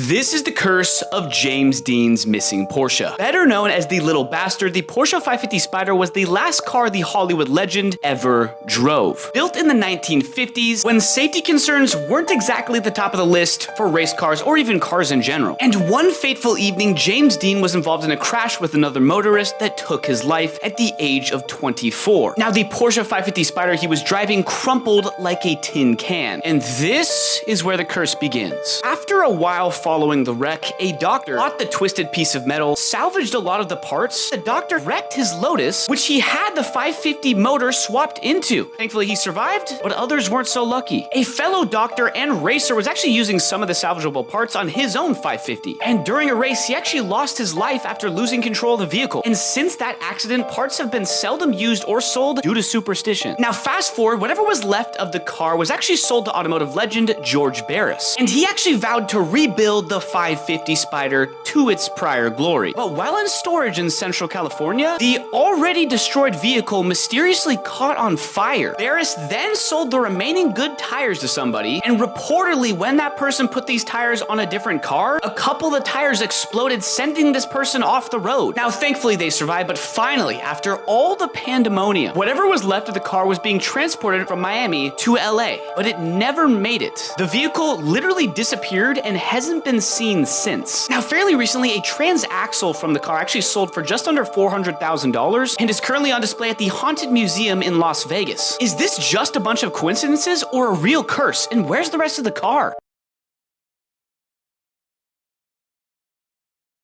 This is the curse of James Dean's missing Porsche. Better known as the Little Bastard, the Porsche 550 Spider was the last car the Hollywood legend ever drove. Built in the 1950s, when safety concerns weren't exactly at the top of the list for race cars or even cars in general. And one fateful evening, James Dean was involved in a crash with another motorist that took his life at the age of 24. Now, the Porsche 550 Spider he was driving crumpled like a tin can. And this is where the curse begins. After a while following the wreck, a doctor bought the twisted piece of metal, salvaged a lot of the parts. The doctor wrecked his Lotus, which he had the 550 motor swapped into. Thankfully, he survived, but others weren't so lucky. A fellow doctor and racer was actually using some of the salvageable parts on his own 550. And during a race, he actually lost his life after losing control of the vehicle. And since that accident, parts have been seldom used or sold due to superstition. Now, fast forward, whatever was left of the car was actually sold to automotive legend George Barris. And he actually vowed to rebuild the 550 Spider to its prior glory. But while in storage in Central California, the already destroyed vehicle mysteriously caught on fire. Barris then sold the remaining good tires to somebody, and reportedly when that person put these tires on a different car, a couple of the tires exploded, sending this person off the road. Now, thankfully they survived, but finally, after all the pandemonium, whatever was left of the car was being transported from Miami to LA, but it never made it. The vehicle literally disappeared and hasn't been seen since. Now, fairly recently, a transaxle from the car actually sold for just under $400,000 and is currently on display at the Haunted Museum in Las Vegas. Is this just a bunch of coincidences or a real curse? And where's the rest of the car?